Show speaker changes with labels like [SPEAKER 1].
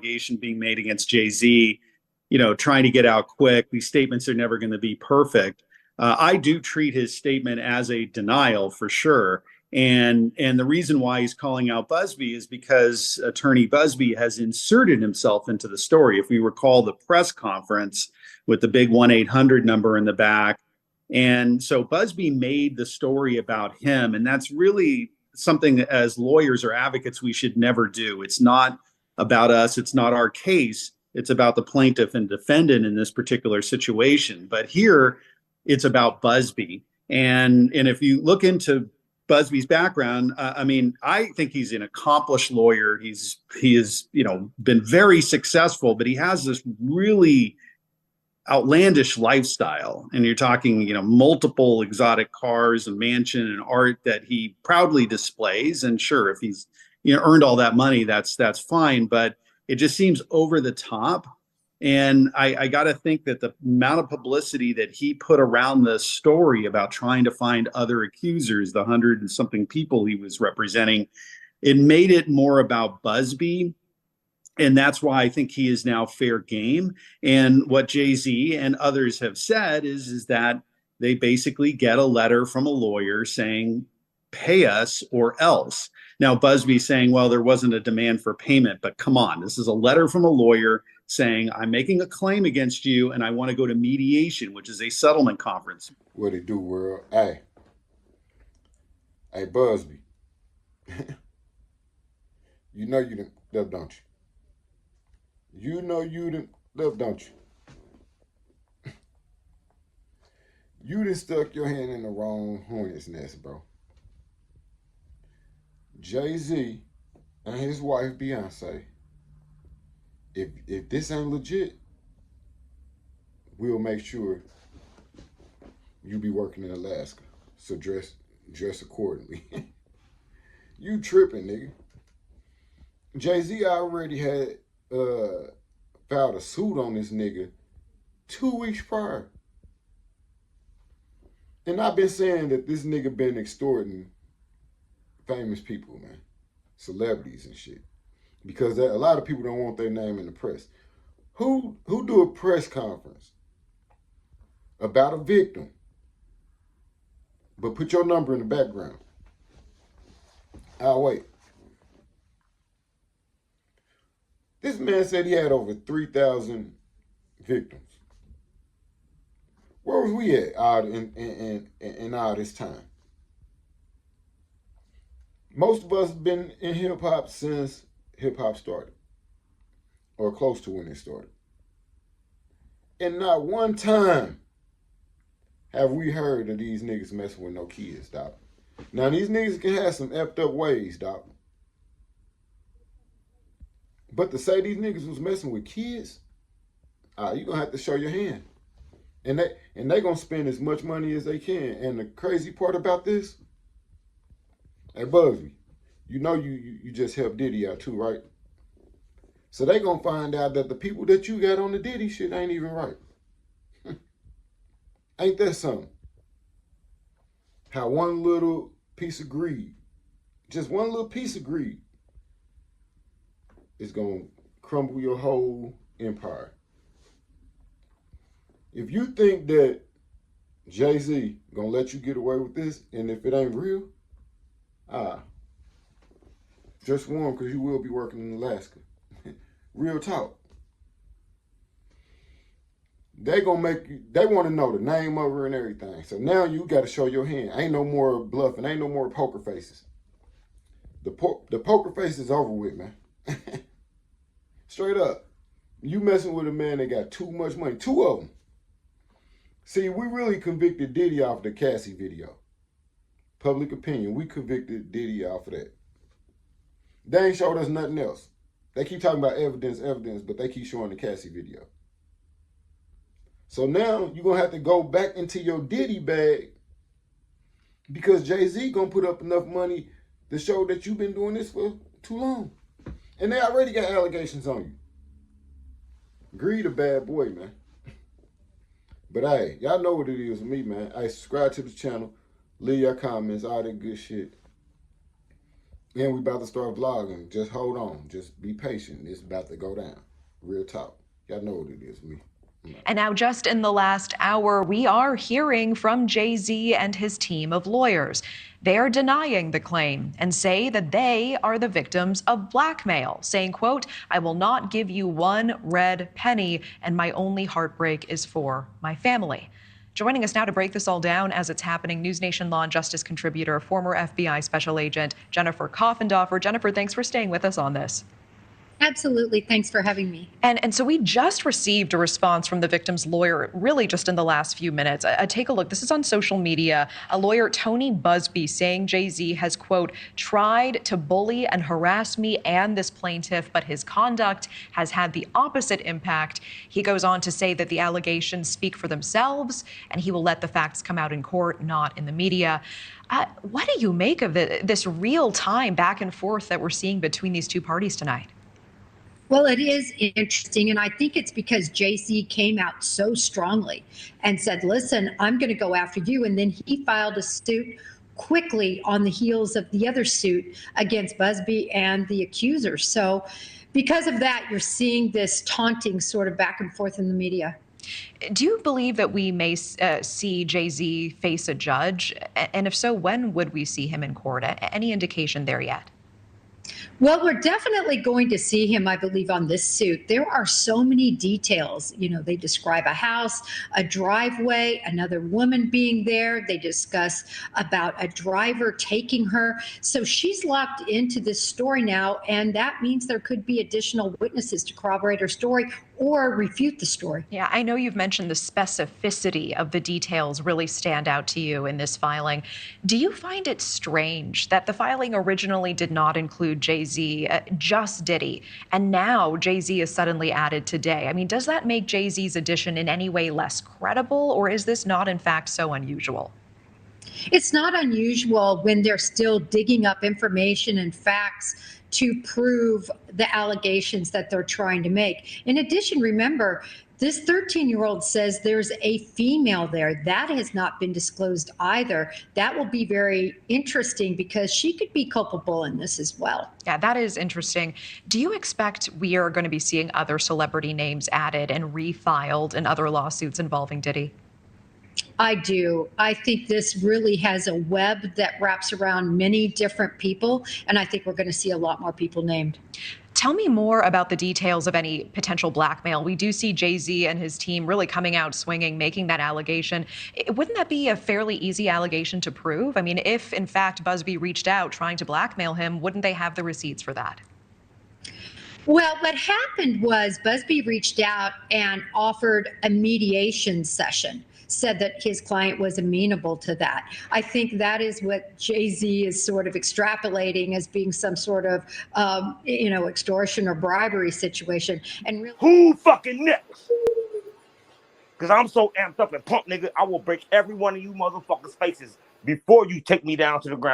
[SPEAKER 1] allegation being made against Jay-Z, trying to get out quick. These statements are never going to be perfect. I do treat his statement as a denial for sure. And the reason why he's calling out Buzbee is because attorney Buzbee has inserted himself into the story. If we recall the press conference with the big 1-800 number in the back. And so Buzbee made the story about him. And that's really something that as lawyers or advocates we should never do. It's not about us. It's not our case. It's about the plaintiff and defendant in this particular situation. But here it's about Buzbee. And if you look into Buzbee's background, I think he's an accomplished lawyer. He has been very successful, but he has this really outlandish lifestyle. And you're talking, multiple exotic cars, a mansion, and art that he proudly displays. And sure, if he's earned all that money, that's fine. But it just seems over the top. And I got to think that the amount of publicity that he put around the story about trying to find other accusers, the 100 and something people he was representing, it made it more about Buzbee. And that's why I think he is now fair game. And what Jay-Z and others have said is that they basically get a letter from a lawyer saying, pay us or else. Now, Buzbee saying, well, there wasn't a demand for payment, but come on, this is a letter from a lawyer saying, I'm making a claim against you and I want to go to mediation, which is a settlement conference.
[SPEAKER 2] What it do, world? Hey, Buzbee. You know you done left, don't you? You know you done left, don't you? You done stuck your hand in the wrong hornet's nest, bro. Jay-Z and his wife Beyonce, if this ain't legit, we'll make sure you be working in Alaska. So dress accordingly. You tripping, nigga. Jay-Z already had filed a suit on this nigga 2 weeks prior. And I've been saying that this nigga been extorting famous people, man. Celebrities and shit. Because a lot of people don't want their name in the press. Who do a press conference about a victim, but put your number in the background? I'll wait. This man said he had over 3,000 victims. Where was we at in all this time? Most of us have been in hip-hop since hip-hop started, or close to when it started. And not one time have we heard of these niggas messing with no kids, dog. Now, these niggas can have some effed up ways, dog. But to say these niggas was messing with kids, you're going to have to show your hand. And they going to spend as much money as they can. And the crazy part about this, hey, Buzbee, you know you just helped Diddy out too, right? So they going to find out that the people that you got on the Diddy shit ain't even right. Ain't that something? How one little piece of greed, just one little piece of greed, is going to crumble your whole empire. If you think that Jay-Z going to let you get away with this, and if it ain't real, just warn, because you will be working in Alaska. Real talk. They gonna make you, they want to know the name of her and everything. So now you got to show your hand. Ain't no more bluffing. Ain't no more poker faces. The poker face is over with, man. Straight up. You messing with a man that got too much money. Two of them. See, we really convicted Diddy off the Cassie video. Public opinion. We convicted Diddy off of that. They ain't showed us nothing else. They keep talking about evidence, but they keep showing the Cassie video. So now you're going to have to go back into your Diddy bag because Jay-Z going to put up enough money to show that you've been doing this for too long. And they already got allegations on you. Greed a bad boy, man. But hey, y'all know what it is with me, man. Hey, subscribe to the channel. Leave your comments, all that good shit. And we about to start vlogging. Just hold on. Just be patient. It's about to go down. Real talk. Y'all know what it is, me.
[SPEAKER 3] And now, just in the last hour, we are hearing from Jay-Z and his team of lawyers. They are denying the claim and say that they are the victims of blackmail, saying, quote, "I will not give you one red penny, and my only heartbreak is for my family." Joining us now to break this all down as it's happening, News Nation Law and Justice contributor, former FBI Special Agent Jennifer Coffendorfer. Jennifer, thanks for staying with us on this.
[SPEAKER 4] Absolutely. Thanks for having me.
[SPEAKER 3] And so we just received a response from the victim's lawyer, really just in the last few minutes. Take a look. This is on social media. A lawyer, Tony Buzbee, saying Jay-Z has, quote, "tried to bully and harass me and this plaintiff, but his conduct has had the opposite impact." He goes on to say that the allegations speak for themselves and he will let the facts come out in court, not in the media. What do you make of this real-time back and forth that we're seeing between these two parties tonight?
[SPEAKER 4] Well, it is interesting, and I think it's because Jay-Z came out so strongly and said, listen, I'm going to go after you. And then he filed a suit quickly on the heels of the other suit against Buzbee and the accusers. So because of that, you're seeing this taunting sort of back and forth in the media.
[SPEAKER 3] Do you believe that we may see Jay-Z face a judge? And if so, when would we see him in court? Any indication there yet?
[SPEAKER 4] Well, we're definitely going to see him, I believe, on this suit. There are so many details. You know, they describe a house, a driveway, another woman being there. They discuss about a driver taking her. So she's locked into this story now, and that means there could be additional witnesses to corroborate her story or refute the story.
[SPEAKER 3] Yeah, I know you've mentioned the specificity of the details really stand out to you in this filing. Do you find it strange that the filing originally did not include Jay-Z, just Diddy, and now Jay-Z is suddenly added today? I mean, does that make Jay-Z's addition in any way less credible, or is this not in fact so unusual?
[SPEAKER 4] It's not unusual when they're still digging up information and facts to prove the allegations that they're trying to make. In addition, remember, this 13-year-old says there's a female there. That has not been disclosed either. That will be very interesting because she could be culpable in this as well.
[SPEAKER 3] Yeah, that is interesting. Do you expect we are going to be seeing other celebrity names added and refiled in other lawsuits involving Diddy?
[SPEAKER 4] I do. I think this really has a web that wraps around many different people, and I think we're going to see a lot more people named.
[SPEAKER 3] Tell me more about the details of any potential blackmail. We do see Jay-Z and his team really coming out swinging, making that allegation. Wouldn't that be a fairly easy allegation to prove? I mean, if in fact Buzbee reached out trying to blackmail him, wouldn't they have the receipts for that?
[SPEAKER 4] Well, what happened was Buzbee reached out and offered a mediation session, said that his client was amenable to that. I think that is what Jay-Z is sort of extrapolating as being some sort of, extortion or bribery situation. And really,
[SPEAKER 5] who fucking next? Because I'm so amped up and pumped, nigga, I will break every one of you motherfuckers' faces before you take me down to the ground.